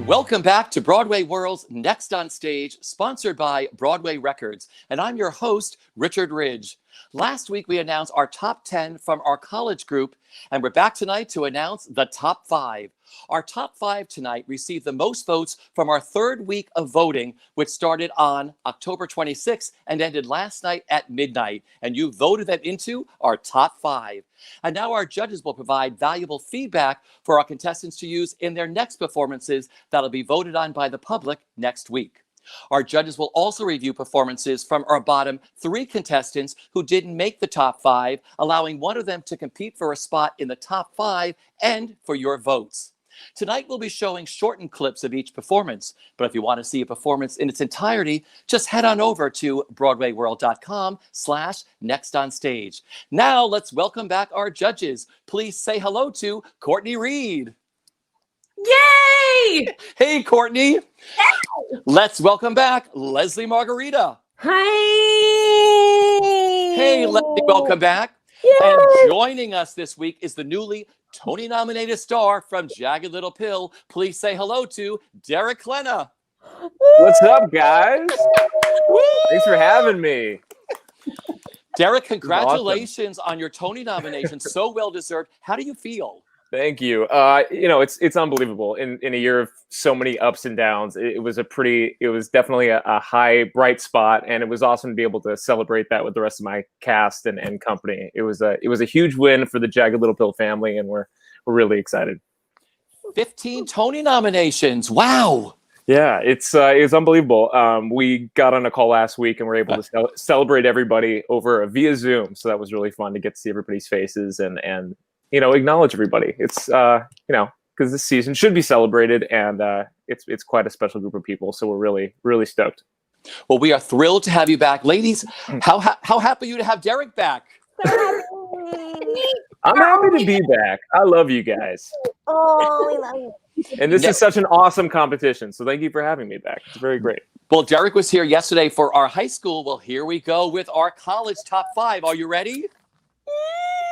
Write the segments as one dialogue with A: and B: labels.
A: Welcome back to Broadway World's Next on Stage, sponsored by Broadway Records. And I'm your host, Richard Ridge. Last week, we announced our top 10 from our college group, and we're back tonight to announce the top 5. Our top 5 tonight received the most votes from our third week of voting, which started on October 26th and ended last night at midnight. And you voted them into our top 5. And now our judges will provide valuable feedback for our contestants to use in their next performances that'll be voted on by the public next week. Our judges will also review performances from our bottom 3 contestants who didn't make the top 5, allowing one of them to compete for a spot in the top 5 and for your votes. Tonight, we'll be showing shortened clips of each performance, but if you want to see a performance in its entirety, just head on over to BroadwayWorld.com/nextonstage. Now, let's welcome back our judges. Please say hello to Courtney Reed.
B: Yay!
A: Hey, Courtney. Hey. Let's welcome back Leslie Margarita.
B: Hi.
A: Hey, Leslie, welcome back. Yay. And joining us this week is the newly Tony-nominated star from Jagged Little Pill. Please say hello to Derek Klena.
C: What's up, guys? Thanks for having me.
A: Derek, congratulations on your Tony nomination. So well-deserved. How do you feel?
C: Thank you. It's unbelievable. In a year of so many ups and downs, it was definitely a high, bright spot, and it was awesome to be able to celebrate that with the rest of my cast and company. It was a huge win for the Jagged Little Pill family, and we're really excited.
A: 15 Tony nominations. Wow.
C: Yeah, it's unbelievable. We got on a call last week and we're able to celebrate everybody over via Zoom. So that was really fun to get to see everybody's faces and acknowledge everybody. It's because this season should be celebrated, and it's quite a special group of people. So we're really, really stoked.
A: Well, we are thrilled to have you back, ladies. How happy are you to have Derek back?
C: I'm happy to be back. I love you guys.
B: Oh, we love you.
C: And this is such an awesome competition. So thank you for having me back. It's very great.
A: Well, Derek was here yesterday for our high school. Well, here we go with our college top 5. Are you ready?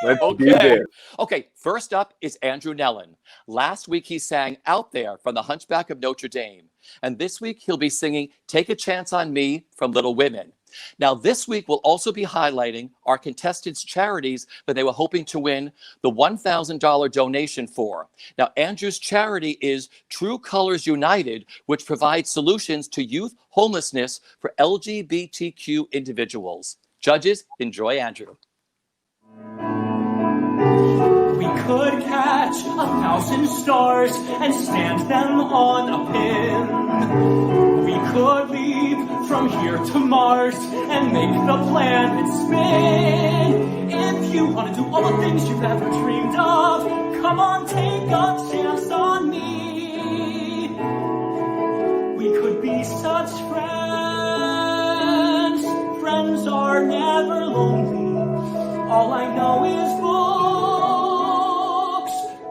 C: Let's do this.
A: Okay, first up is Andrew Nellen. Last week he sang Out There from The Hunchback of Notre Dame. And this week he'll be singing Take a Chance on Me from Little Women. Now this week we'll also be highlighting our contestants' charities that they were hoping to win the $1,000 donation for. Now Andrew's charity is True Colors United, which provides solutions to youth homelessness for LGBTQ individuals. Judges, enjoy Andrew.
D: We could catch 1,000 stars and stand them on a pin. We could leave from here to Mars and make the planet spin. If you want to do all the things you've ever dreamed of, come on, take a chance on me. We could be such friends. Friends are never lonely. All I know is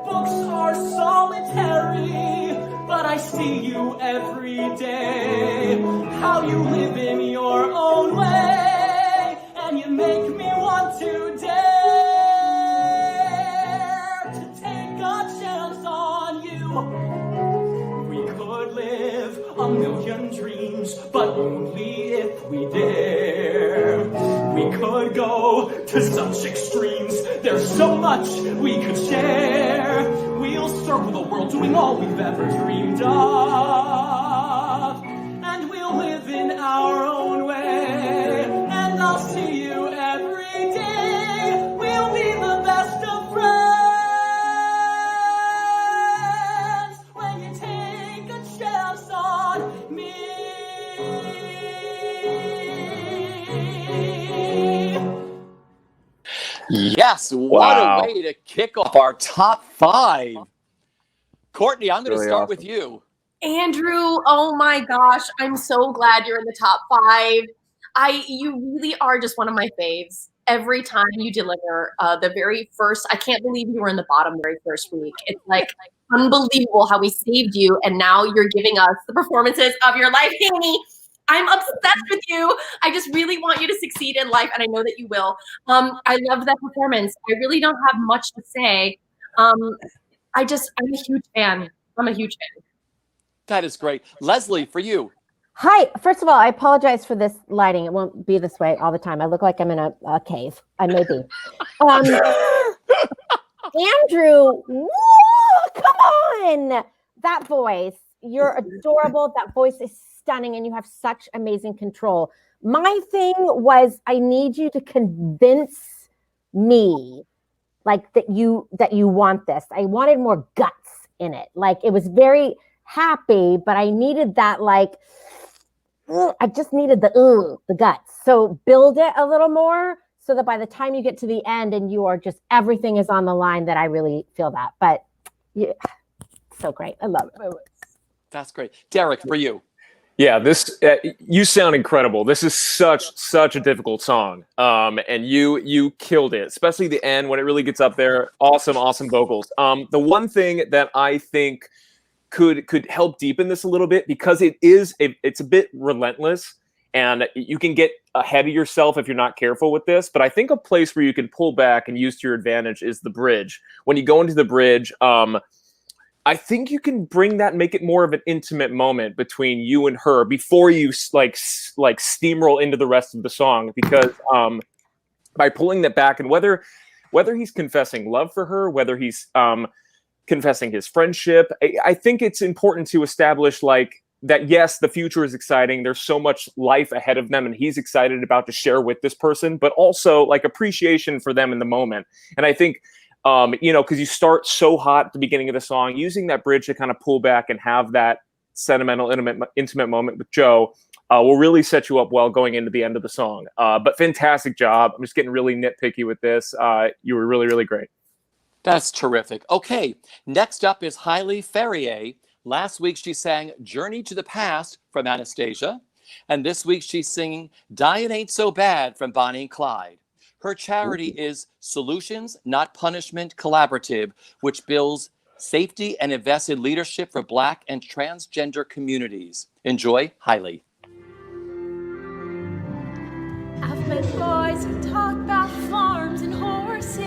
D: books are solitary, but I see you every day. How you live in your own way, and you make me want to dare to take a chance on you. We could live a million dreams, but only if we dare. We could go to such extremes. There's so much we could share. We'll circle the world doing all we've ever dreamed of. And we'll live in our own way. And I'll see you every day. We'll be the best of friends when you take a chance on me.
A: Yes, what a way to kick off our top 5. Courtney, I'm going to start with you.
B: Andrew, oh my gosh, I'm so glad you're in the top 5. You really are just one of my faves. Every time you deliver the very first, I can't believe you were in the bottom very first week. It's like unbelievable how we saved you, and now you're giving us the performances of your life, Hailey. I'm obsessed with you. I just really want you to succeed in life, and I know that you will. I love that performance. I really don't have much to say. I'm a huge fan. I'm a huge fan.
A: That is great. Leslie, for you.
E: Hi. First of all, I apologize for this lighting. It won't be this way all the time. I look like I'm in a cave. I may be. Andrew, woo, come on. That voice. You're adorable. That voice is stunning, and you have such amazing control. My thing was, I need you to convince me, like, that you want this. I wanted more guts in it. Like, it was very happy, but I needed that, like, I just needed the guts. So build it a little more so that by the time you get to the end and you are just, everything is on the line, that I really feel that. But yeah, so great. I love it.
A: That's great. Derek, for you.
C: Yeah, this you sound incredible. This is such a difficult song, and you killed it, especially the end when it really gets up there. Awesome vocals. The one thing that I think could help deepen this a little bit, because it's a bit relentless, and you can get ahead of yourself if you're not careful with this. But I think a place where you can pull back and use to your advantage is the bridge. When you go into the bridge, I think you can bring that, make it more of an intimate moment between you and her before you like steamroll into the rest of the song. Because by pulling that back, and whether he's confessing love for her, whether he's confessing his friendship, I think it's important to establish, like, that yes, the future is exciting. There's so much life ahead of them, and he's excited about to share with this person, but also like appreciation for them in the moment. And I think, because you start so hot at the beginning of the song, using that bridge to kind of pull back and have that sentimental, intimate moment with Joe will really set you up well going into the end of the song. But fantastic job. I'm just getting really nitpicky with this. You were really, really great.
A: That's terrific. Okay, next up is Hailey Ferrier. Last week she sang Journey to the Past from Anastasia, and this week she's singing Dying Ain't So Bad from Bonnie and Clyde. Her charity is Solutions, Not Punishment Collaborative, which builds safety and invests in leadership for Black and transgender communities. Enjoy, Hailey.
F: I've met boys who talk about farms and horses,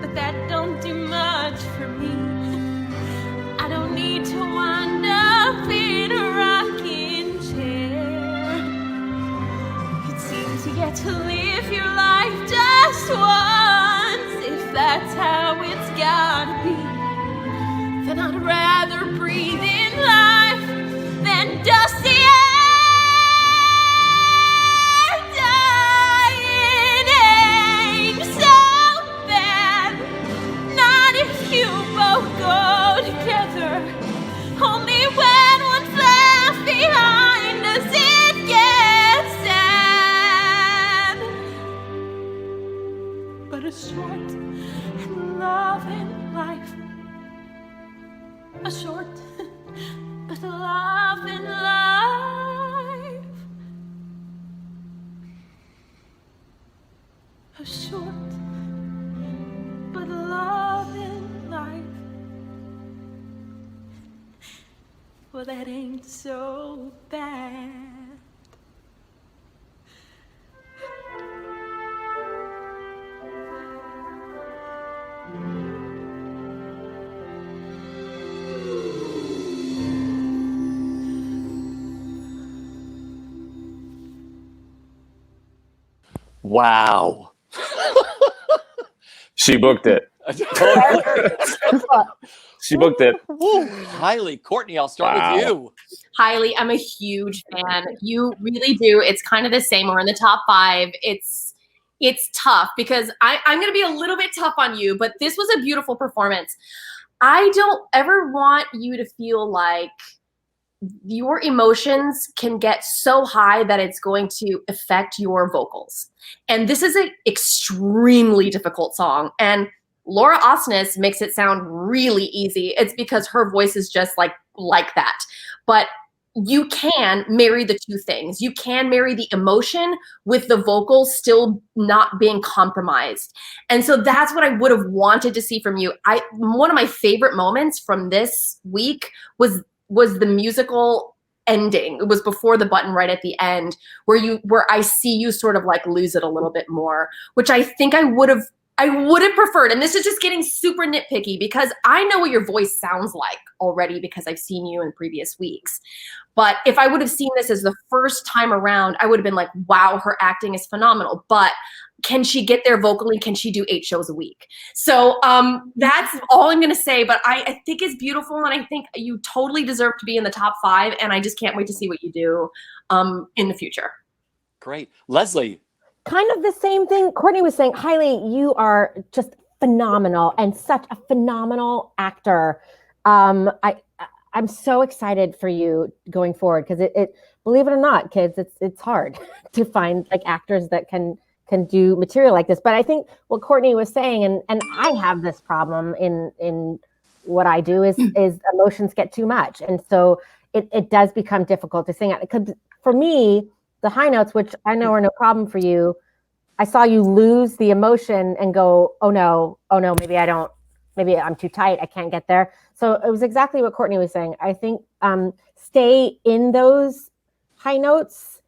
F: but that don't do much for me. I don't need to wind up in a rocking chair. It seems you get to live your life just once. If that's how it's gotta be, then I'd rather breathe in life than dusty air. Dying ain't so bad, not if you both go together. Only when one's left behind does it get sad. But a short and loving life, a short but loving life, a short but loving life. Well, that ain't so bad.
A: Wow.
C: She booked it. She booked it.
A: Hailey, Courtney, I'll start with you.
B: Hailey, I'm a huge fan. You really do. It's kind of the same. We're in the top 5. It's tough because I'm going to be a little bit tough on you, but this was a beautiful performance. I don't ever want you to feel like your emotions can get so high that it's going to affect your vocals. And this is an extremely difficult song. And Laura Osnes makes it sound really easy. It's because her voice is just like that. But you can marry the two things. You can marry the emotion with the vocals still not being compromised. And so that's what I would have wanted to see from you. One of my favorite moments from this week was the musical ending. It was before the button right at the end where I see you sort of like lose it a little bit more, which I think I would have I would have preferred, and this is just getting super nitpicky because I know what your voice sounds like already because I've seen you in previous weeks. But if I would have seen this as the first time around, I would have been like, wow, her acting is phenomenal. But can she get there vocally? Can she do 8 shows a week? So that's all I'm going to say. But I think it's beautiful, and I think you totally deserve to be in the top 5. And I just can't wait to see what you do in the future. Great. Leslie.
E: Kind of the same thing Courtney was saying. Hailey, you are just phenomenal and such a phenomenal actor. I'm so excited for you going forward because it believe it or not, kids, it's hard to find like actors that can do material like this. But I think what Courtney was saying, and I have this problem in what I do is emotions get too much, and so it does become difficult to sing. Because for me, the high notes, which I know are no problem for you, I saw you lose the emotion and go, oh no, maybe I'm too tight, I can't get there. So it was exactly what Courtney was saying. I think stay in those high notes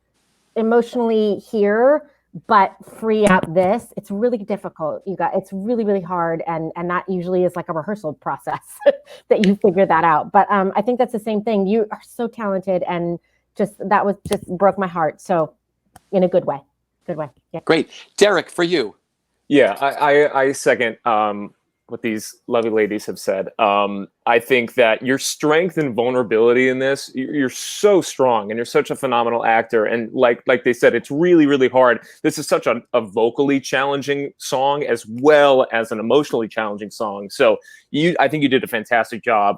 E: emotionally here, but free up this. It's really difficult. It's really, really hard. And that usually is like a rehearsal process that you figure that out. But I think that's the same thing. You are so talented, and that broke my heart. So in a good way. Yeah.
A: Great. Derek, for you.
C: Yeah, I second what these lovely ladies have said. I think that your strength and vulnerability in this, you're so strong, and you're such a phenomenal actor. And like they said, it's really, really hard. This is such a vocally challenging song as well as an emotionally challenging song. So I think you did a fantastic job.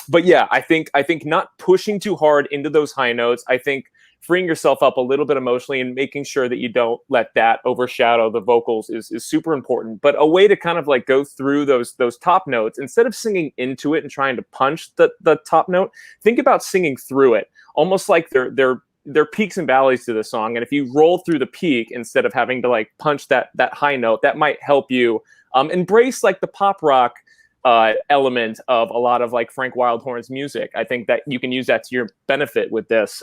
C: But yeah, I think not pushing too hard into those high notes. I think freeing yourself up a little bit emotionally and making sure that you don't let that overshadow the vocals is super important. But a way to kind of like go through those top notes, instead of singing into it and trying to punch the top note, think about singing through it, almost like they're peaks and valleys to the song. And if you roll through the peak instead of having to like punch that high note, that might help you embrace like the pop rock element of a lot of like Frank Wildhorn's music. I think that you can use that to your benefit with this.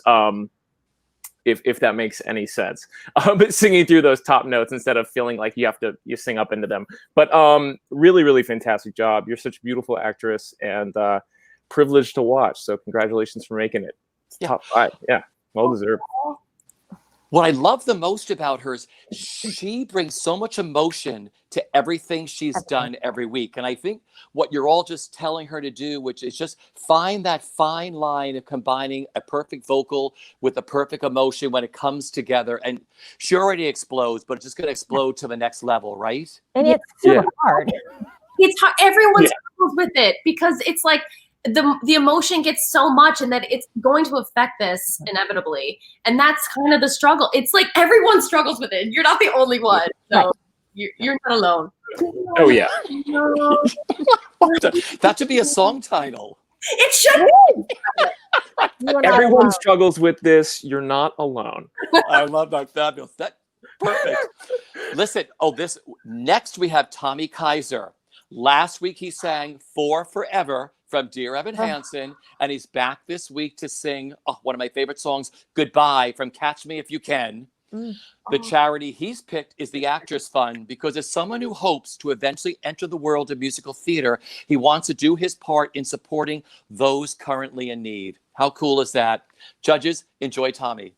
C: If that makes any sense, but singing through those top notes instead of feeling like you sing up into them. But really, really fantastic job. You're such a beautiful actress, and privileged to watch. So congratulations for making it. Top 5. Yeah, well deserved.
A: What I love the most about her is she brings so much emotion to everything she's done every week. And I think what you're all just telling her to do, which is just find that fine line of combining a perfect vocal with a perfect emotion when it comes together. And she already explodes, but it's just going to explode to the next level, right?
E: And it's super hard.
B: It's hard. Everyone struggles with it because it's like, the emotion gets so much, and that it's going to affect this inevitably. And that's kind of the struggle. It's like everyone struggles with it. You're not the only one. So you're not alone.
C: Oh, yeah.
A: That should be a song title.
B: It should be.
C: Everyone struggles with this. You're not alone.
A: I love that. Fabulous. That perfect. Listen, next we have Tommy Kaiser. Last week he sang For Forever from Dear Evan Hansen, and he's back this week to sing one of my favorite songs, Goodbye, from Catch Me If You Can. The charity he's picked is the Actors Fund, because as someone who hopes to eventually enter the world of musical theater, he wants to do his part in supporting those currently in need. How cool is that? Judges, enjoy Tommy.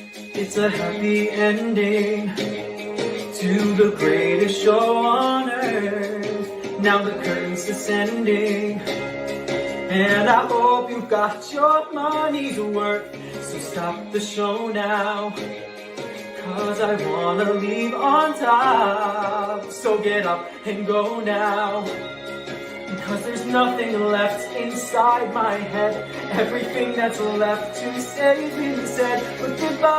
D: It's a happy ending to the greatest show on earth. Now the curtain's descending, and I hope you got your money's worth. So stop the show now, 'cause I wanna leave on top. So get up and go now, because there's nothing left inside my head. Everything that's left to say has been said. But goodbye,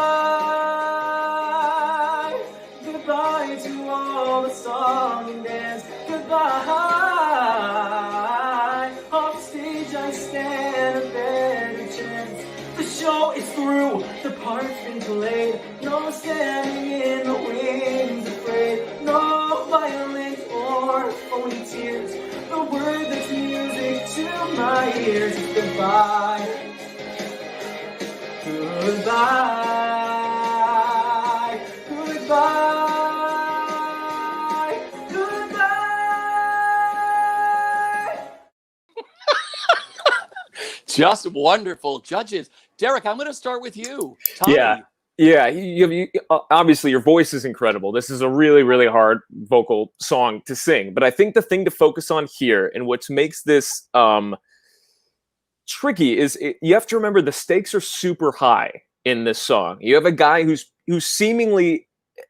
D: goodbye to all the song and dance. Goodbye, off stage I stand a better chance. The show is through, the part's been played. No standing in the wings afraid. No violence or phony tears. The word that's music to my ears is goodbye. Goodbye, goodbye.
A: Just wonderful. Judges. Derek, I'm going to start with you. Tommy.
C: Yeah, obviously your voice is incredible. This is a really, really hard vocal song to sing. But I think the thing to focus on here and what makes this tricky is you have to remember the stakes are super high in this song. You have a guy who's seemingly,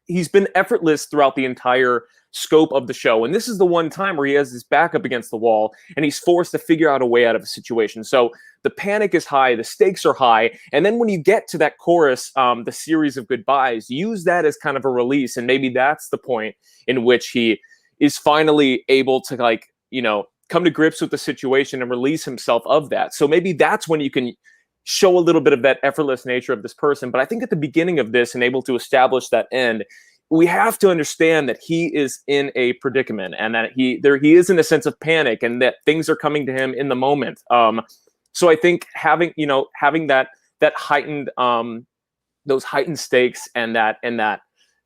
C: he's been effortless throughout the entire scope of the show. And this is the one time where he has his back up against the wall and he's forced to figure out a way out of a situation. So the panic is high, the stakes are high. And then when you get to that chorus, the series of goodbyes, use that as kind of a release. And maybe that's the point in which he is finally able to, like, you know, come to grips with the situation and release himself of that. So maybe that's when you can show a little bit of that effortless nature of this person. But I think at the beginning of this and able to establish that end, we have to understand that he is in a predicament and that he is in a sense of panic and that things are coming to him in the moment. So I think having that heightened, those heightened stakes and that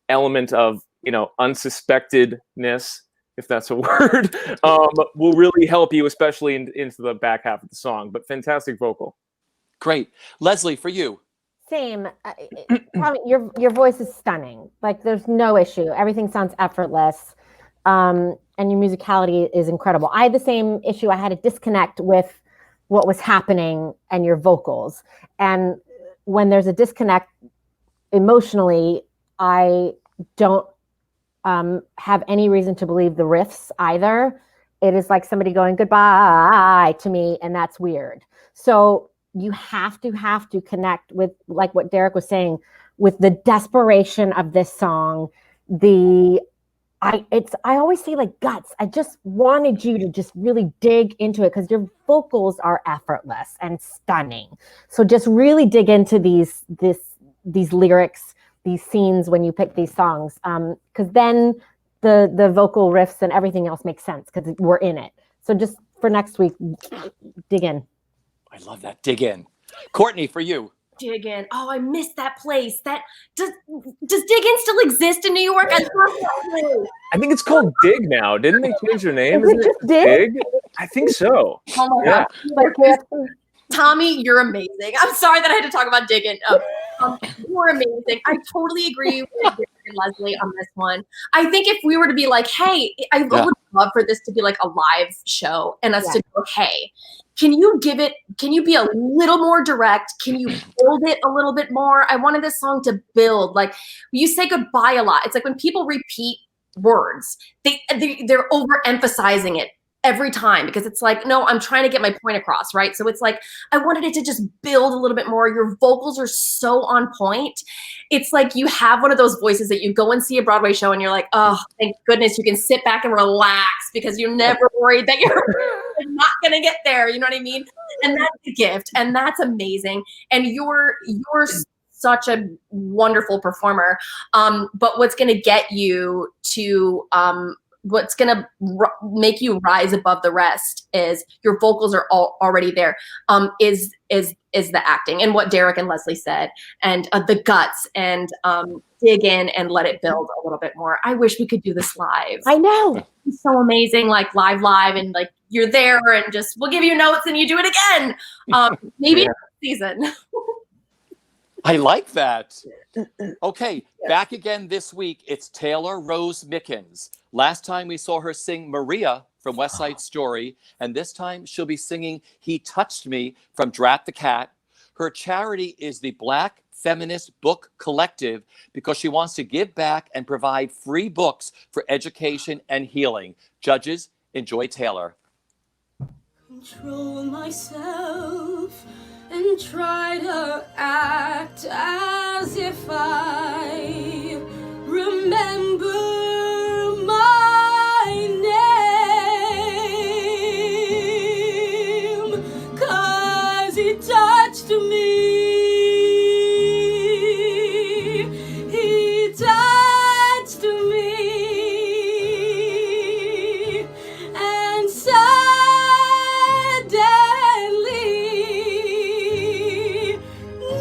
C: element of, you know, unsuspectedness, if that's a word, will really help you, especially into the back half of the song. But fantastic vocal. Great. Leslie, for you.
E: Same. Tommy, your voice is stunning. Like, there's no issue. Everything sounds effortless. And your musicality is incredible. I had the same issue. I had a disconnect with what was happening and your vocals. And when there's a disconnect emotionally, I don't have any reason to believe the riffs either. It is like somebody going goodbye to me, and that's weird. So you have to connect with, like what Derek was saying, with the desperation of this song. I always say, like, guts. I just wanted you to just really dig into it because your vocals are effortless and stunning. So just really dig into these lyrics, these scenes when you pick these songs, because then the vocal riffs and everything else makes sense because we're in it. So just for next week, dig in.
A: I love that. Dig in. Courtney, for you.
B: Dig in. Oh, I missed that place. That does Dig In still exist in New York? I love that place.
C: I think it's called Dig now. Didn't they change their name?
E: Is it just Dig?
C: I think so.
B: Oh my God. Tommy, you're amazing. I'm sorry that I had to talk about Dig In. You're amazing. I totally agree with Derek and Leslie on this one. I think if we were to be like, hey, I would love for this to be like a live show and us to go, hey, can you be a little more direct? Can you build it a little bit more? I wanted this song to build. Like, you say goodbye a lot. It's like when people repeat words, they're overemphasizing it every time because it's like, no, I'm trying to get my point across, right? So it's like, I wanted it to just build a little bit more. Your vocals are so on point. It's like you have one of those voices that you go and see a Broadway show and you're like, oh, thank goodness you can sit back and relax because you're never worried that you're not going to get there. You know what I mean? And that's a gift and that's amazing. And you're such a wonderful performer. But what's going to get you to, what's going to make you rise above the rest is your vocals are already there, is the acting and what Derek and Leslie said and the guts and dig in and let it build a little bit more. I wish we could do this live.
E: I know.
B: It's so amazing, like live and like you're there and just we'll give you notes and you do it again. Maybe next season.
A: I like that. Okay, back again this week. It's Taylor Rose Mickens. Last time we saw her sing Maria from West Side Story, and this time she'll be singing He Touched Me from Drat the Cat. Her charity is the Black Feminist Book Collective because she wants to give back and provide free books for education and healing. Judges, enjoy Taylor.
F: Control myself and try to act as if I remember my name, 'cause he touched me. He touched me, and suddenly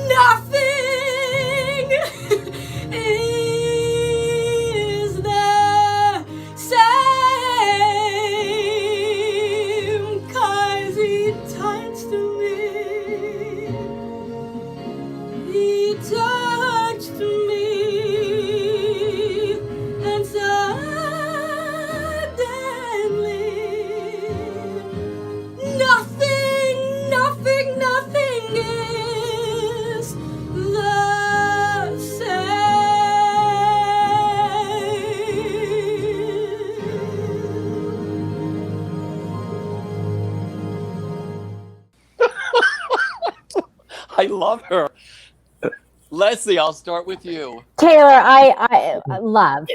F: nothing
A: I love her. Leslie, I'll start with you.
E: Taylor, I love.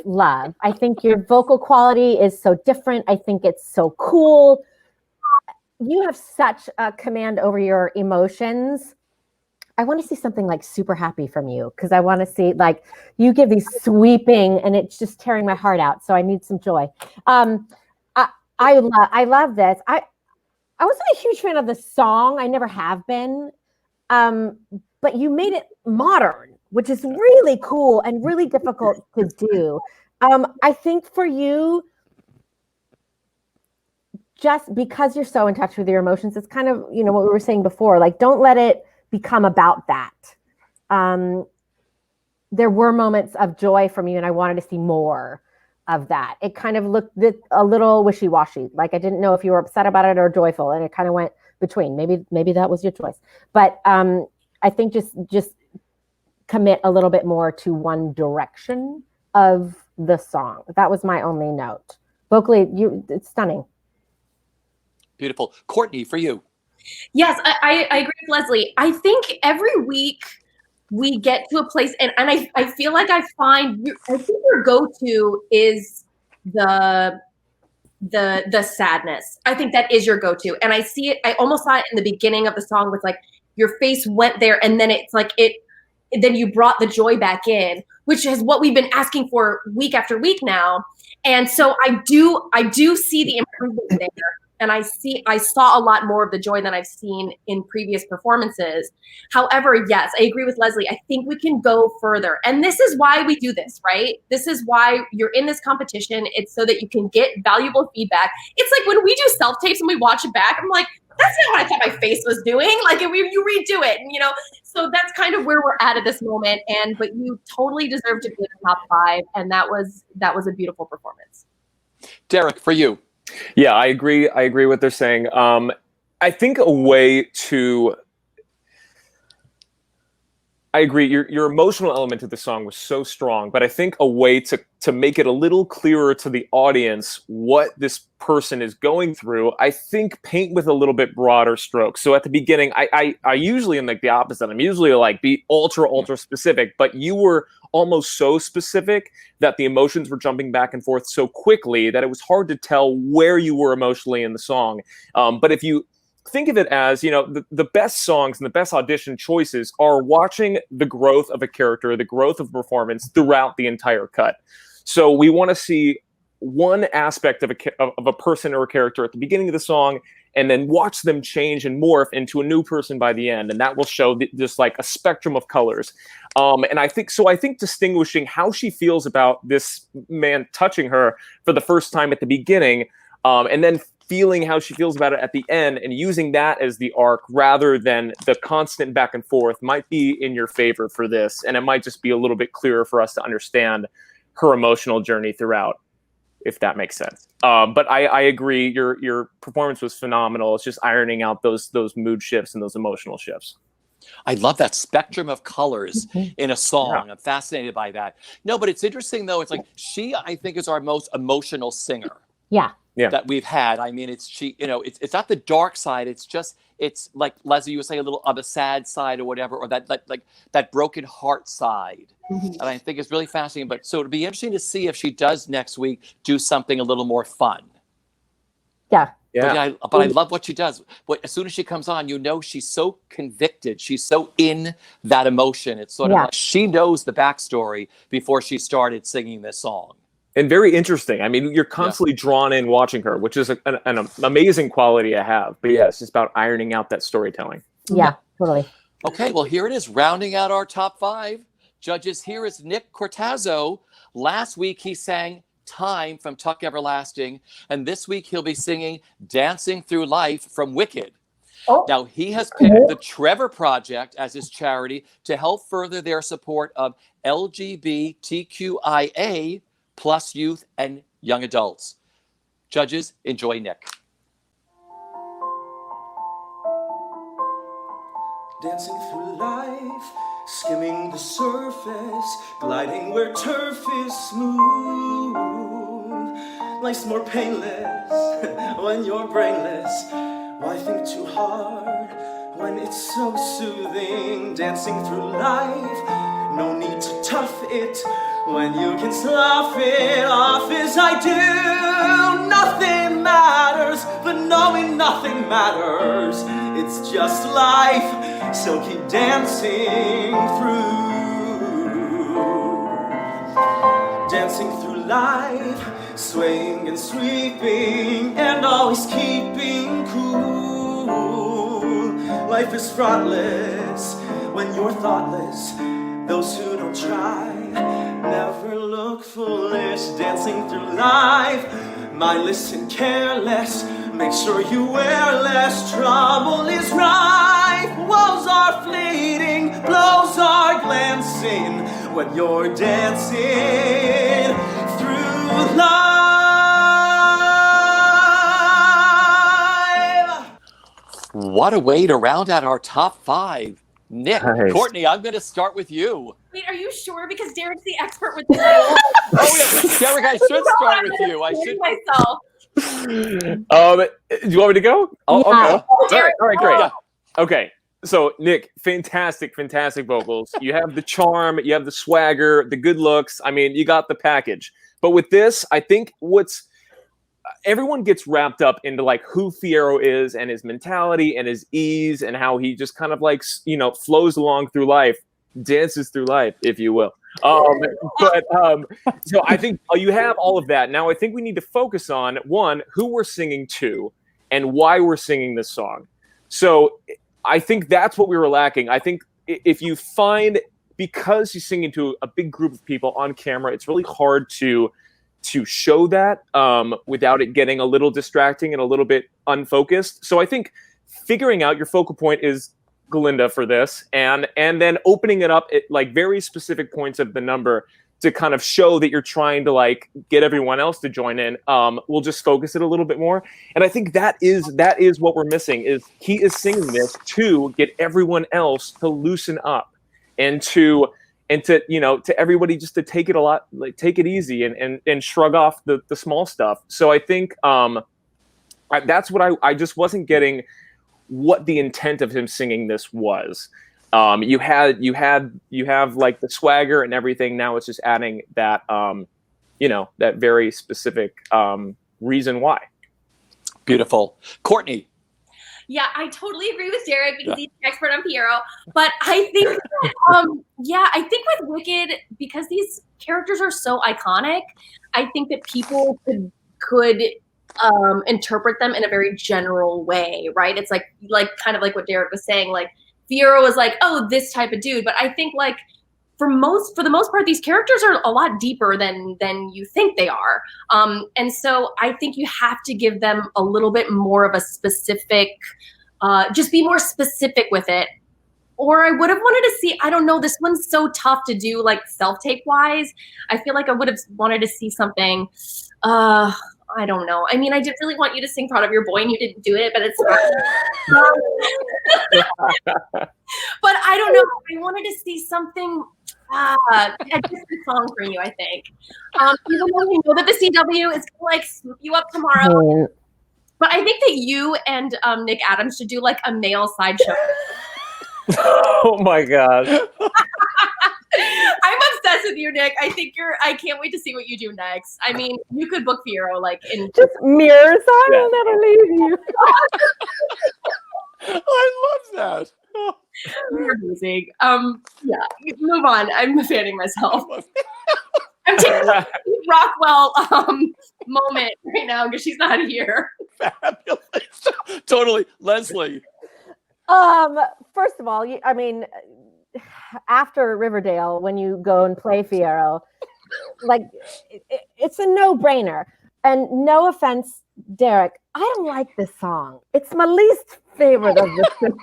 E: I think your vocal quality is so different. I think it's so cool. You have such a command over your emotions. I want to see something like super happy from you, because I want to see, like, you give these sweeping and it's just tearing my heart out. So I need some joy. I love this. I wasn't a huge fan of the song. I never have been. But you made it modern, which is really cool and really difficult to do. I think for you, just because you're so in touch with your emotions, it's kind of, you know, what we were saying before, like, don't let it become about that. There were moments of joy from you, and I wanted to see more of that. It kind of looked a little wishy-washy. Like, I didn't know if you were upset about it or joyful, and it kind of went between. Maybe that was your choice. But I think just commit a little bit more to one direction of the song. That was my only note. Vocally, it's stunning.
A: Beautiful. Courtney, for you.
B: Yes, I agree with Leslie. I think every week we get to a place, and I feel like I think your go-to is the sadness. I think that is your go-to. And I see it, I almost saw it in the beginning of the song with, like, your face went there, and then it's like then you brought the joy back in, which is what we've been asking for week after week now. And so I do see the improvement there. And I saw a lot more of the joy than I've seen in previous performances. However, yes, I agree with Leslie. I think we can go further. And this is why we do this, right? This is why you're in this competition. It's so that you can get valuable feedback. It's like when we do self-tapes and we watch it back, I'm like, that's not what I thought my face was doing. Like, you redo it, and, you know, so that's kind of where we're at this moment. But you totally deserve to be in the top 5. And that was a beautiful performance.
A: Derek, for you.
C: Yeah, I agree. I agree what they're saying. I think a way to... I agree. Your emotional element of the song was so strong, but I think a way to make it a little clearer to the audience what this person is going through, I think paint with a little bit broader strokes. So at the beginning, I usually am like the opposite. I'm usually like be ultra specific, but you were almost so specific that the emotions were jumping back and forth so quickly that it was hard to tell where you were emotionally in the song. But if you think of it as, you know, the best songs and the best audition choices are watching the growth of a character, the growth of performance throughout the entire cut. So we want to see one aspect of a person or a character at the beginning of the song, and then watch them change and morph into a new person by the end. And that will show just like a spectrum of colors. And I think distinguishing how she feels about this man touching her for the first time at the beginning, and then feeling how she feels about it at the end, and using that as the arc rather than the constant back and forth might be in your favor for this. And it might just be a little bit clearer for us to understand her emotional journey throughout, if that makes sense. But I agree. Your performance was phenomenal. It's just ironing out those mood shifts and those emotional shifts.
A: I love that spectrum of colors in a song. Yeah. I'm fascinated by that. No, but it's interesting, though. It's like she, I think, is our most emotional singer.
E: Yeah.
A: That we've had. I mean, it's not the dark side. It's like Leslie, you would say, a little of a sad side or whatever, or that broken heart side. And I think it's really fascinating. But so it'll be interesting to see if she does next week do something a little more fun.
E: Yeah.
A: Yeah. But I love what she does. As soon as she comes on, you know, she's so convicted. She's so in that emotion. It's sort of like she knows the backstory before she started singing this song.
C: And very interesting. I mean, you're constantly drawn in watching her, which is an amazing quality to have. But yeah, it's just about ironing out that storytelling.
E: Yeah, totally.
A: Okay, well, here it is, rounding out our top 5. Judges, here is Nick Cortazzo. Last week, he sang Time from Tuck Everlasting. And this week, he'll be singing Dancing Through Life from Wicked. Oh. Now, he has picked the Trevor Project as his charity to help further their support of LGBTQIA+ youth and young adults. Judges, enjoy Nick.
D: Dancing through life, skimming the surface, gliding where turf is smooth. Life's more painless when you're brainless. Why think too hard when it's so soothing, dancing through life. No need to tough it when you can slough it off as I do. Nothing matters, but knowing nothing matters. It's just life, so keep dancing through. Dancing through life, swaying and sweeping, and always keeping cool. Life is fraughtless when you're thoughtless. Those who don't try never look foolish. Dancing through life, mindless and careless. Make sure you wear less. Trouble is rife. Woes are fleeting, blows are glancing when you're dancing through life.
A: What a way to round out our top 5. Nick,
C: Nice.
A: Courtney, I'm going to start with you.
B: Wait, are you sure? Because Derek's the expert with this.
A: Oh, yeah. Derek, I should start with you. I should.
B: myself.
C: Do you want me to go? I'll
E: Yeah.
C: go. All right, great.
A: Yeah.
C: Okay, so Nick, fantastic vocals. You have the charm, you have the swagger, the good looks. I mean, you got the package. But with this, I think everyone gets wrapped up into like who Fierro is and his mentality and his ease and how he just kind of like, flows along through life, dances through life, if you will. So I think you have all of that. Now I think we need to focus on, one, who we're singing to and why we're singing this song. So I think that's what we were lacking. I think if you find, because you're singing to a big group of people on camera, it's really hard to show that without it getting a little distracting and a little bit unfocused. So I think figuring out your focal point is Galinda for this, and then opening it up at like very specific points of the number to kind of show that you're trying to like get everyone else to join in. We'll just focus it a little bit more. And I think that is what we're missing, is he is singing this to get everyone else to loosen up and to everybody just to take it easy and shrug off the small stuff. So I think that's what I just wasn't getting what the intent of him singing this was. You have like the swagger and everything. Now it's just adding that, that very specific reason why.
A: Beautiful. Courtney.
B: Yeah, I totally agree with Derek because he's an expert on Fierro. But I think, I think with Wicked, because these characters are so iconic, I think that people could interpret them in a very general way, right? It's like kind of like what Derek was saying, like Fierro is like, oh, this type of dude. But I think like for the most part, these characters are a lot deeper than you think they are. And so I think you have to give them a little bit more of a specific, just be more specific with it. Or I would have wanted to see, I don't know, this one's so tough to do like self-tape wise. I feel like I would have wanted to see something, I don't know. I mean, I did really want you to sing Proud of Your Boy and you didn't do it, but it's but I don't know. I wanted to see something, a different song for you, I think. Even though you know that the CW is gonna like swoop you up tomorrow. But I think that you and Nick Adams should do like a male sideshow.
C: Oh my God.
B: I'm obsessed with you, Nick. I can't wait to see what you do next. I mean, you could book Fierro like in
E: Just mirrors. I will never leave you.
A: I love that.
B: You're amazing. Move on. I'm fanning myself. I'm taking a Rockwell moment right now because she's not here.
A: Fabulous. Totally. Leslie.
E: First of all, I mean, after Riverdale, when you go and play Fierro, like it's a no-brainer. And no offense, Derek, I don't like this song. It's my least favorite of the.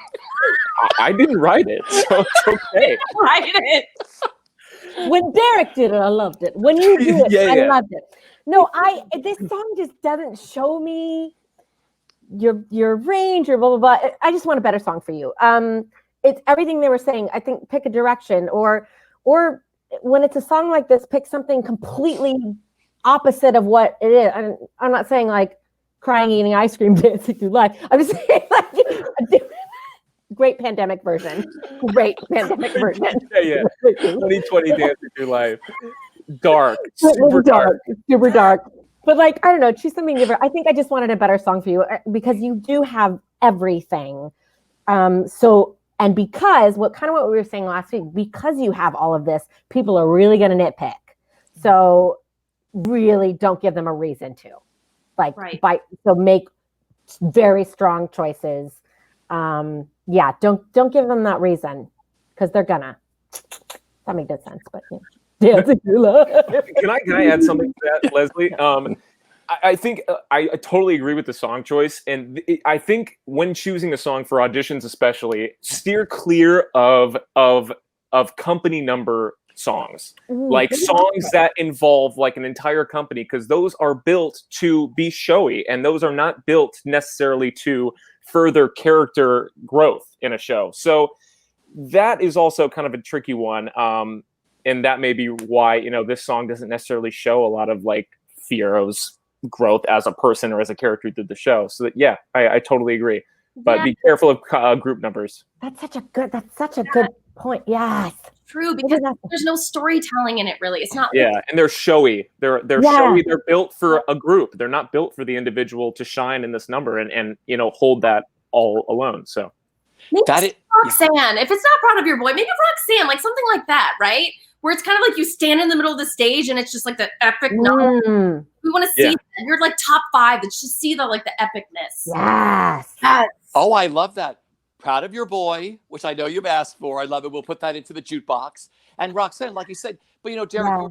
C: I didn't write it, so it's okay.
B: Write it.
E: When Derek did it, I loved it. When you do it, I loved it. No, this song just doesn't show me your range or blah blah blah. I just want a better song for you. It's everything they were saying. I think pick a direction, or when it's a song like this, pick something completely opposite of what it is. I'm not saying like crying, eating ice cream, dancing through life. I'm just saying like great pandemic version. Great pandemic version.
C: Yeah. 2020 Dance with Your Life. Dark. Super dark.
E: Super dark. But like, I don't know, choose something different. I think I just wanted a better song for you because you do have everything. And because what we were saying last week, because you have all of this, people are really going to nitpick. So really don't give them a reason to. So make very strong choices. Don't give them that reason because they're gonna. That made no sense, but yeah.
C: Can I add something to that, Leslie? I think I totally agree with the song choice, and I think when choosing a song for auditions, especially, steer clear of company number songs, like songs that involve like an entire company, because those are built to be showy, and those are not built necessarily to further character growth in a show. So that is also kind of a tricky one, and that may be why this song doesn't necessarily show a lot of like Fiero's growth as a person or as a character through the show. So that, I totally agree. But be careful of group numbers.
E: That's such a good point. Yes.
B: True, because there's no storytelling in it, really. It's not.
C: And they're showy. They're showy. They're built for a group. They're not built for the individual to shine in this number and hold that all alone. So
B: maybe Roxanne. If it's not Proud of Your Boy, maybe Roxanne, like something like that, right? Where it's kind of like you stand in the middle of the stage and it's just like the epic number. We want to see that. You're like top 5. Let's just see the epicness.
E: Yes.
A: Oh, I love that. Proud of Your Boy, which I know you've asked for. I love it. We'll put that into the jukebox. And Roxanne, like you said, but Derek,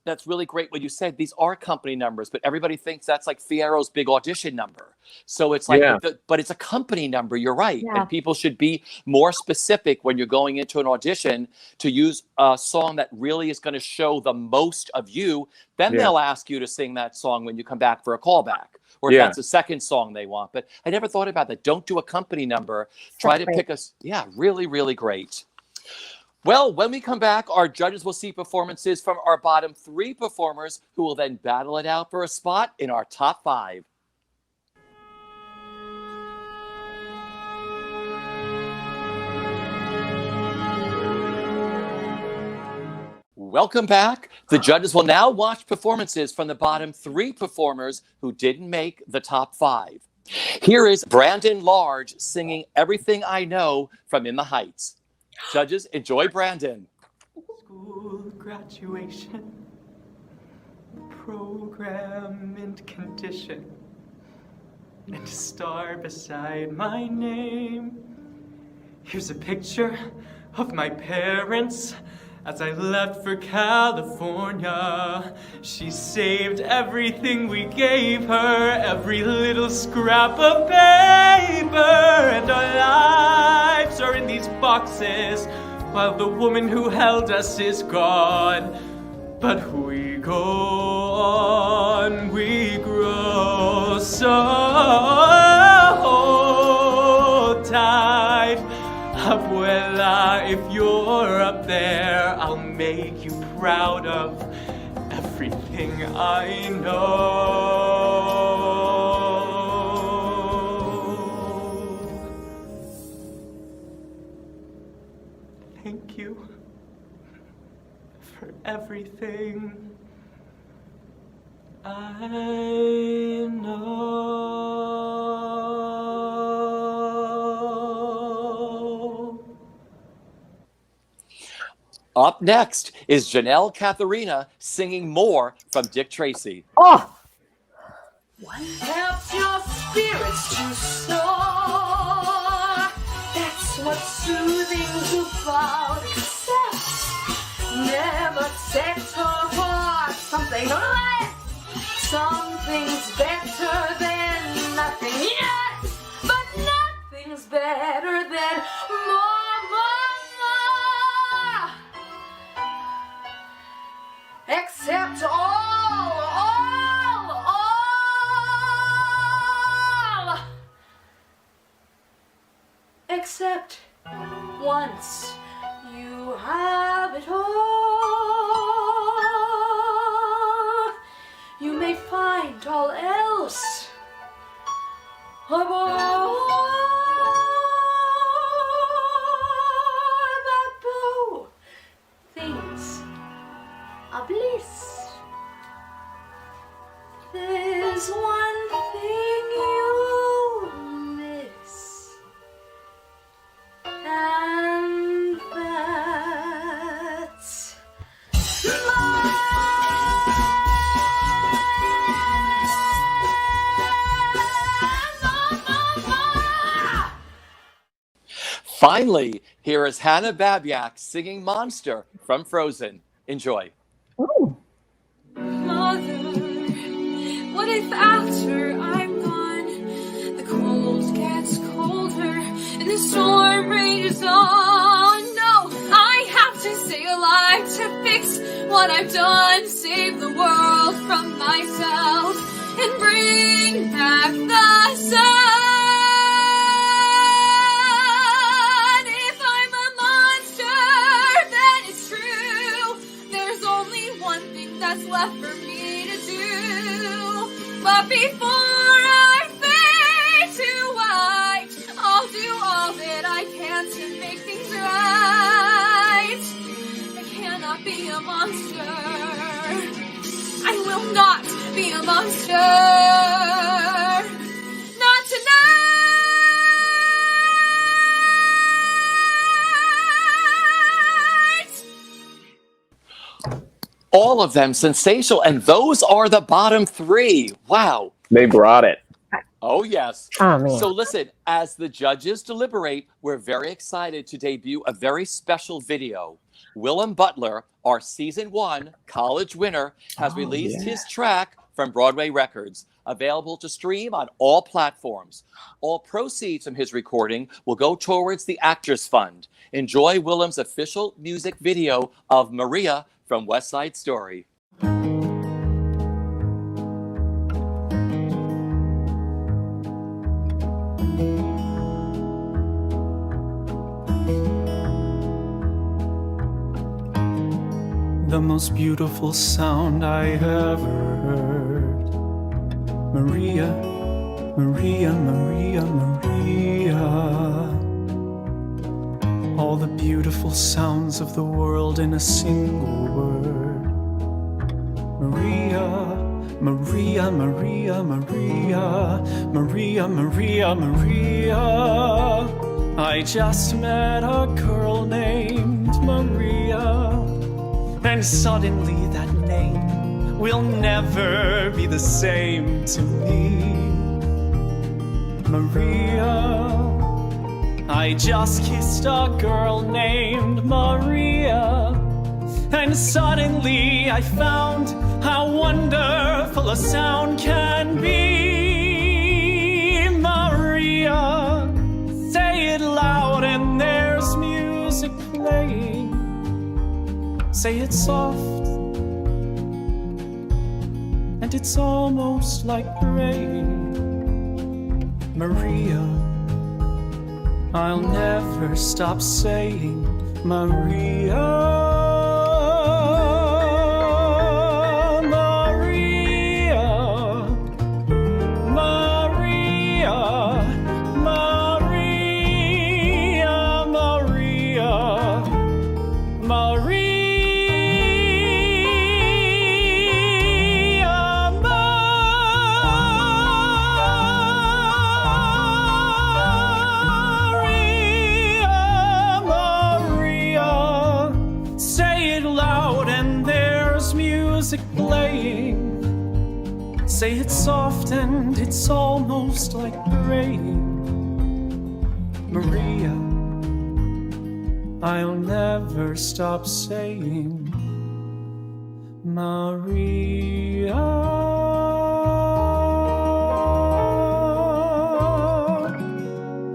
A: that's really great what you said. These are company numbers, but everybody thinks that's like Fiero's big audition number. So it's like, but it's a company number. You're right. Yeah. And people should be more specific when you're going into an audition to use a song that really is going to show the most of you. Then they'll ask you to sing that song when you come back for a callback. Or if that's the second song they want. But I never thought about that. Don't do a company number. Try to pick us. Yeah, really, really great. Well, when we come back, our judges will see performances from our bottom 3 performers who will then battle it out for a spot in our top 5. Welcome back. The judges will now watch performances from the bottom 3 performers who didn't make the top 5. Here is Brandon Large singing Everything I Know from In the Heights. Judges, enjoy Brandon.
D: School graduation, program and condition, and a star beside my name. Here's a picture of my parents as I left for California. She saved everything we gave her, every little scrap of paper, and our lives are in these boxes while the woman who held us is gone. But we go on, we grow so tight. Abuela, if you're up there, I'll make you proud of everything I know. Thank you for everything I know.
A: Up next is Janelle Katharina singing More from Dick Tracy.
E: Oh!
F: What helps your spirits to soar? That's what soothing Zufar accepts. Never settle for something less. Something's better than nothing yet, but nothing's better than more. Except all, except once you have it all, you may find all else a bore.
A: finally, here is Hannah Babiak singing Monster from Frozen. Enjoy.
E: Ooh.
F: Mother, what if after I'm gone, the cold gets colder and the storm rages on? No, I have to stay alive to fix what I've done, save the world from myself, and bring back the sun. If I'm a monster, then it's true. There's only one thing that's left for me to do. But before I fade to white, I'll do all that I can to make things right. I cannot be a monster. I will not be a monster. Not tonight.
A: All of them sensational, and those are the bottom three. Wow.
C: They brought it.
A: Oh, yes.
E: Oh, man.
A: So listen, as the judges deliberate, we're very excited to debut a very special video. Willem Butler, our season 1 college winner, has released his track from Broadway Records, available to stream on all platforms. All proceeds from his recording will go towards the Actors Fund. Enjoy Willem's official music video of Maria from West Side Story.
D: The most beautiful sound I ever heard. Maria, Maria, Maria, Maria. All the beautiful sounds of the world in a single word. Maria, Maria, Maria, Maria, Maria, Maria, Maria. I just met a girl named Maria. And suddenly that name will never be the same to me. Maria, I just kissed a girl named Maria. And suddenly I found how wonderful a sound can be. Maria, say it loud and there's music playing. Say it soft, and it's almost like rain. Maria, I'll never stop saying Maria. Say it's soft and it's almost like rain. Maria, I'll never stop saying Maria.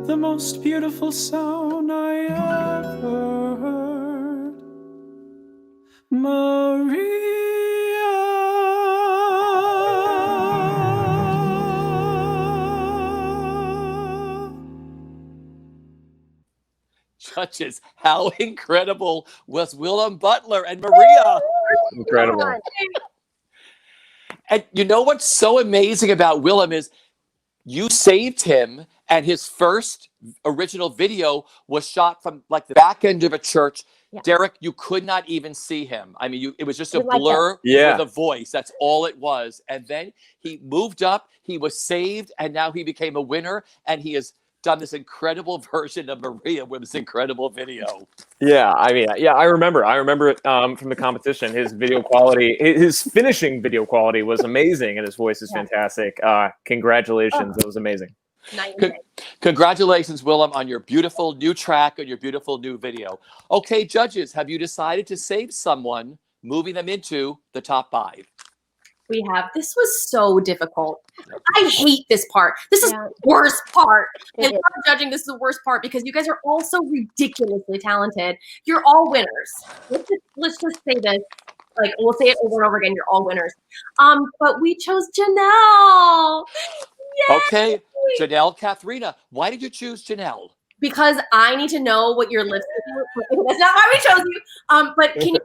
D: The most beautiful sound I ever heard. Maria.
A: Judges, how incredible was Willem Butler and Maria?
C: Incredible.
A: And you know what's so amazing about Willem is you saved him, and his first original video was shot from like the back end of a church.
E: Yeah.
A: Derek, you could not even see him. I mean, it was just a
E: Like
A: blur
C: Yeah.
A: with a voice. That's all it was. And then he moved up, he was saved, and now he became a winner, and he has done this incredible version of Maria with this incredible video.
C: Yeah, I mean, yeah, I remember it from the competition. His video quality, his finishing video quality was amazing, and his voice is fantastic. Congratulations, it was amazing.
B: Night and day.
A: Congratulations, Willem, on your beautiful new track and your beautiful new video. Okay, judges, have you decided to save someone, moving them into the top 5?
B: We have. This was so difficult. I hate this part. This is the worst part. And for judging, this is the worst part because you guys are all so ridiculously talented. You're all winners. Let's just say this. Like, we'll say it over and over again. You're all winners. But we chose Janelle. Yay!
A: Okay, Janelle Katharina. Why did you choose Janelle?
B: Because I need to know what your lipstick is. That's not why we chose you. But can you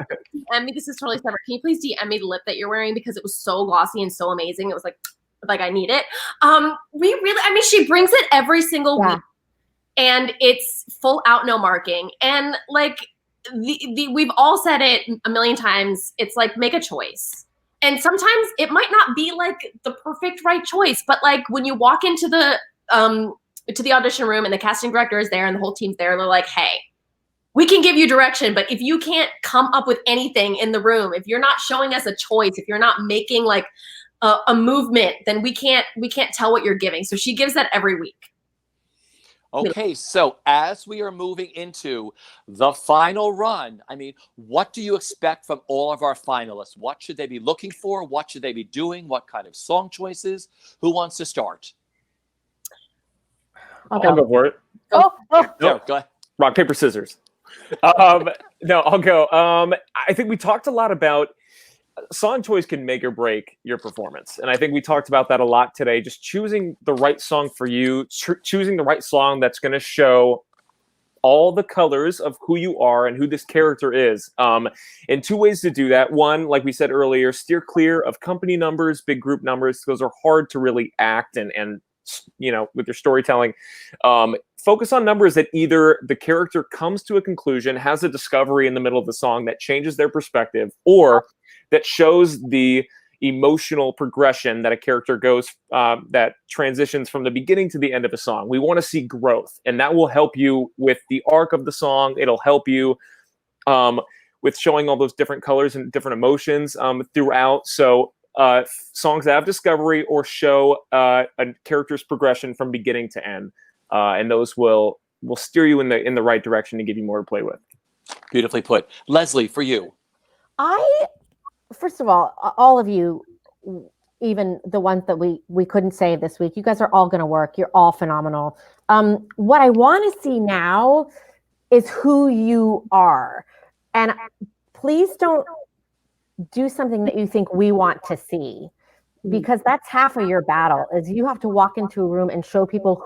B: DM me? This is totally separate. Can you please DM me the lip that you're wearing because it was so glossy and so amazing. It was like I need it. She brings it every single week, and it's full out, no marking. And like we've all said it a million times. It's like, make a choice. And sometimes it might not be like the perfect right choice, but like when you walk into the audition room and the casting director is there and the whole team's there, they're like, hey, we can give you direction, but if you can't come up with anything in the room, if you're not showing us a choice, if you're not making like a movement, then we can't tell what you're giving. So she gives that every week.
A: Okay, so as we are moving into the final run, I mean, what do you expect from all of our finalists? What should they be looking for? What should they be doing? What kind of song choices? Who wants to start?
C: I'll go for it.
A: Go ahead.
C: Rock, paper, scissors. No, I'll go. I think we talked a lot about song choice can make or break your performance. And I think we talked about that a lot today. Just choosing the right song for you, choosing the right song that's going to show all the colors of who you are and who this character is. And 2 ways to do that. One, like we said earlier, steer clear of company numbers, big group numbers. Those are hard to really act and with your storytelling. Focus on numbers that either the character comes to a conclusion, has a discovery in the middle of the song that changes their perspective, or that shows the emotional progression that a character goes, that transitions from the beginning to the end of a song. We want to see growth, and that will help you with the arc of the song. It'll help you with showing all those different colors and different emotions throughout. So songs that have discovery or show a character's progression from beginning to end, and those will steer you in the right direction to give you more to play with.
A: Beautifully put. Leslie, for you.
E: First of all of you, even the ones that we couldn't save this week, you guys are all going to work. You're all phenomenal. What I want to see now is who you are. And please don't do something that you think we want to see, because that's half of your battle, is you have to walk into a room and show people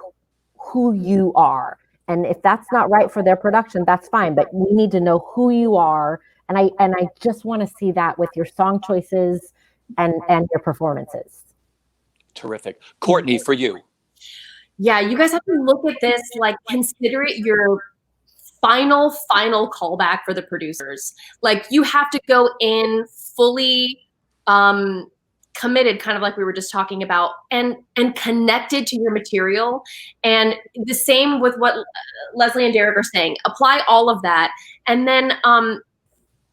E: who you are. And if that's not right for their production, that's fine. But we need to know who you are. And I just want to see that with your song choices and your performances.
A: Terrific. Courtney, for you.
B: Yeah, you guys have to look at this, like, consider it your final callback for the producers. Like, you have to go in fully committed, kind of like we were just talking about, and connected to your material. And the same with what Leslie and Derek are saying. Apply all of that, and then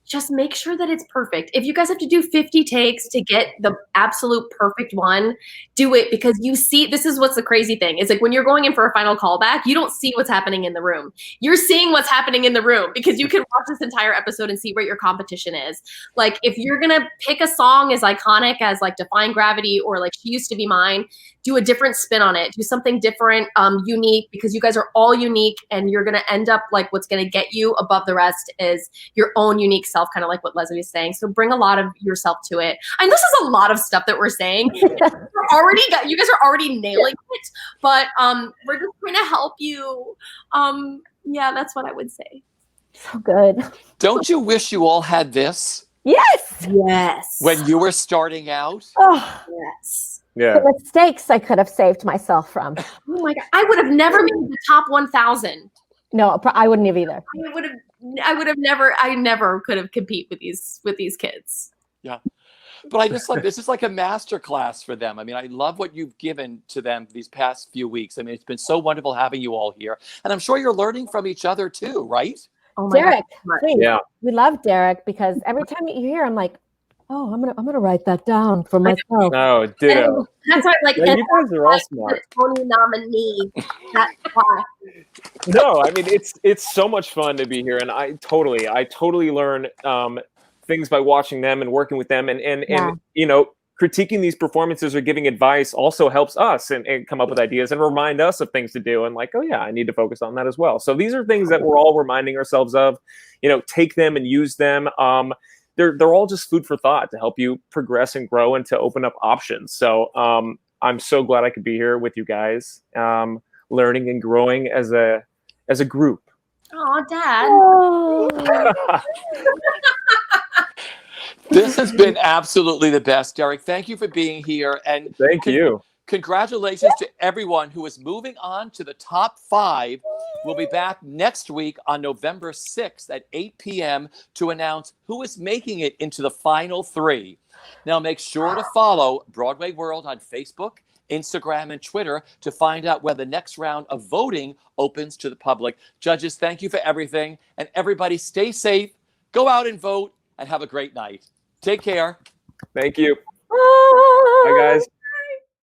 B: just make sure that it's perfect. If you guys have to do 50 takes to get the absolute perfect one, do it, because you see, this is what's the crazy thing. Is like when you're going in for a final callback, you don't see what's happening in the room. You're seeing what's happening in the room because you can watch this entire episode and see what your competition is. Like, if you're going to pick a song as iconic as like Defying Gravity or like She Used to Be Mine, do a different spin on it. Do something different, unique, because you guys are all unique, and you're going to end up like, what's going to get you above the rest is your own unique self, kind of like what Leslie was saying. So bring a lot of yourself to it. And this is a lot of stuff that we're saying. You guys are already nailing it, but we're just going to help you. Yeah, that's what I would say.
E: So good.
A: Don't you wish you all had this?
E: Yes.
B: Yes.
A: When you were starting out?
E: Oh,
B: yes.
C: Yeah.
E: the mistakes I could have saved myself from.
B: Oh my God. I would have never made the top 1,000.
E: No, I wouldn't have either.
B: I never could have compete with these kids.
A: Yeah. But I just love, this is like a master class for them. I mean, I love what you've given to them these past few weeks. I mean, it's been so wonderful having you all here. And I'm sure you're learning from each other too, right?
B: Oh my
E: Derek,
B: God.
E: please.
C: Yeah.
E: We love Derek, because every time you hear him, like, Oh, I'm gonna write that down for myself.
C: No, ditto.
B: That's why, like,
C: Yeah, you guys are all smart.
B: Tony nominee. That's why.
C: No, I mean it's so much fun to be here, and I totally learn things by watching them and working with them, and
E: Yeah.
C: you know, critiquing these performances or giving advice also helps us and come up with ideas and remind us of things to do, and like, oh yeah, I need to focus on that as well. So these are things that we're all reminding ourselves of. You know, take them and use them. They're all just food for thought to help you progress and grow and to open up options. So I'm so glad I could be here with you guys, learning and growing as a group.
B: Oh, Dad.
E: Oh.
A: This has been absolutely the best, Derek. Thank you for being here. And
C: Thank you.
A: congratulations to everyone who is moving on to the top 5. We'll be back next week on November 6th at 8 p.m. to announce who is making it into the final 3. Now, make sure to follow Broadway World on Facebook, Instagram, and Twitter to find out where the next round of voting opens to the public. Judges, thank you for everything. And everybody stay safe, go out and vote, and have a great night. Take care.
C: Thank you.
E: Oh.
C: Bye, guys.